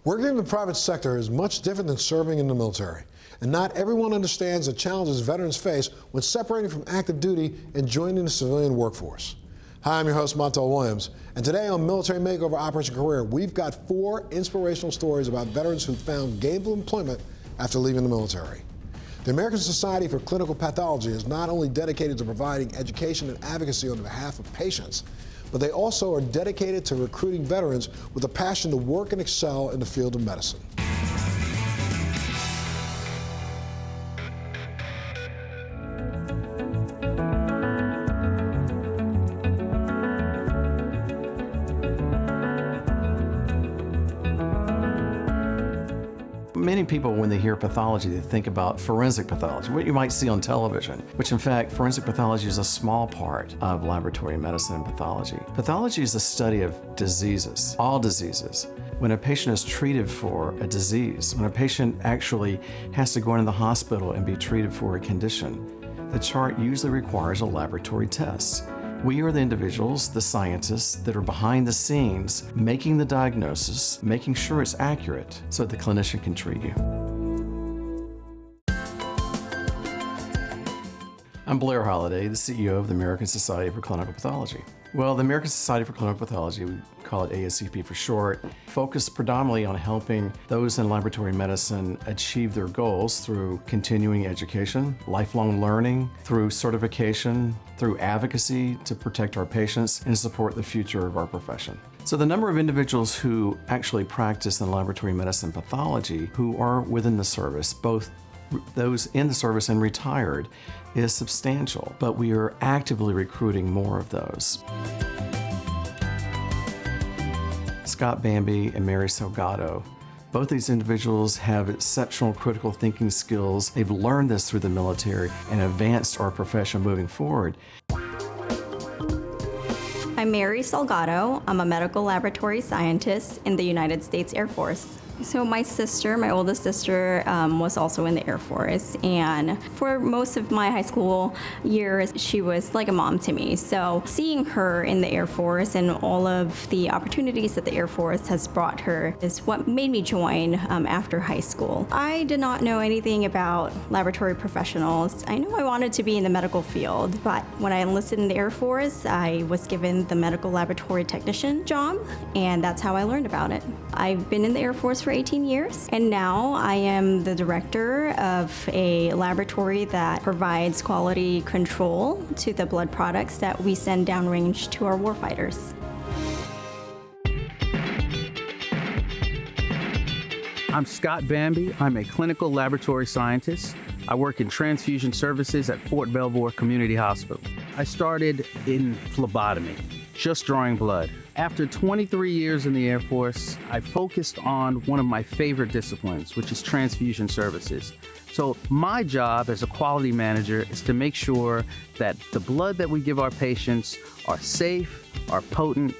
Working in the private sector is much different than serving in the military, and not everyone understands the challenges veterans face when separating from active duty and joining the civilian workforce. Hi, I'm your host, Montel Williams, and today on Military Makeover Operation Career, we've got 4 inspirational stories about veterans who found gainful employment after leaving the military. The American Society for Clinical Pathology is not only dedicated to providing education and advocacy on behalf of patients, but they also are dedicated to recruiting veterans with a passion to work and excel in the field of medicine. Many people, when they hear pathology, they think about forensic pathology, what you might see on television, which in fact, forensic pathology is a small part of laboratory medicine and pathology. Pathology is the study of diseases, all diseases. When a patient is treated for a disease, when a patient actually has to go into the hospital and be treated for a condition, the chart usually requires a laboratory test. We are the individuals, the scientists, that are behind the scenes, making the diagnosis, making sure it's accurate so that the clinician can treat you. I'm Blair Holliday, the CEO of the American Society for Clinical Pathology. Well, the American Society for Clinical Pathology, we call it ASCP for short, focus predominantly on helping those in laboratory medicine achieve their goals through continuing education, lifelong learning, through certification, through advocacy to protect our patients and support the future of our profession. So the number of individuals who actually practice in laboratory medicine pathology who are within the service, both those in the service and retired, is substantial, but we are actively recruiting more of those. Scott Bambi and Mary Salgado, both these individuals have exceptional critical thinking skills. They've learned this through the military and advanced our profession moving forward. I'm Mary Salgado. I'm a medical laboratory scientist in the United States Air Force. So my sister, my oldest sister, was also in the Air Force, and for most of my high school years, she was like a mom to me. So seeing her in the Air Force and all of the opportunities that the Air Force has brought her is what made me join after high school. I did not know anything about laboratory professionals. I knew I wanted to be in the medical field, but when I enlisted in the Air Force, I was given the medical laboratory technician job, and that's how I learned about it. I've been in the Air Force for 18 years, and now I am the director of a laboratory that provides quality control to the blood products that we send downrange to our warfighters. I'm Scott Bambi. I'm a clinical laboratory scientist. I work in transfusion services at Fort Belvoir Community Hospital. I started in phlebotomy, just drawing blood. After 23 years in the Air Force, I focused on one of my favorite disciplines, which is transfusion services. So my job as a quality manager is to make sure that the blood that we give our patients are safe, are potent,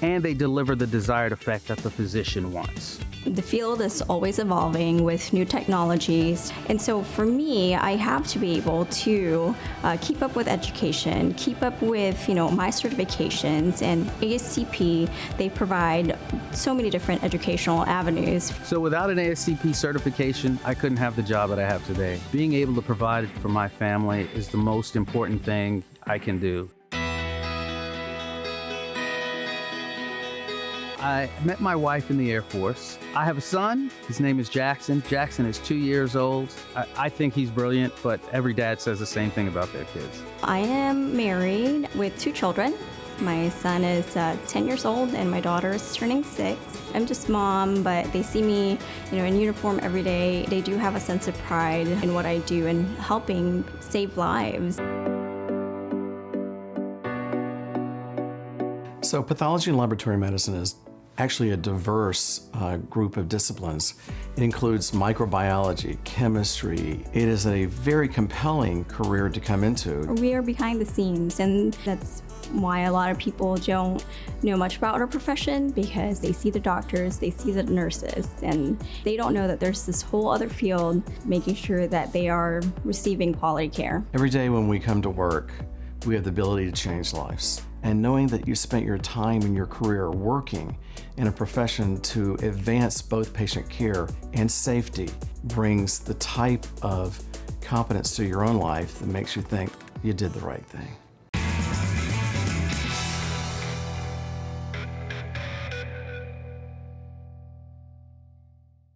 and they deliver the desired effect that the physician wants. The field is always evolving with new technologies, and so for me, I have to be able to keep up with education, keep up with my certifications, and ASCP, they provide so many different educational avenues. So without an ASCP certification, I couldn't have the job that I have today. Being able to provide it for my family is the most important thing I can do. I met my wife in the Air Force. I have a son. His name is Jackson. Jackson is 2 years old. I think he's brilliant, but every dad says the same thing about their kids. I am married with 2 children. My son is 10 years old and my daughter is turning 6. I'm just mom, but they see me, in uniform every day. They do have a sense of pride in what I do and helping save lives. So pathology and laboratory medicine is actually a diverse group of disciplines. It includes microbiology, chemistry. It is a very compelling career to come into. We are behind the scenes, and that's why a lot of people don't know much about our profession, because they see the doctors, they see the nurses, and they don't know that there's this whole other field making sure that they are receiving quality care. Every day when we come to work, we have the ability to change lives. And knowing that you spent your time in your career working in a profession to advance both patient care and safety brings the type of competence to your own life that makes you think you did the right thing.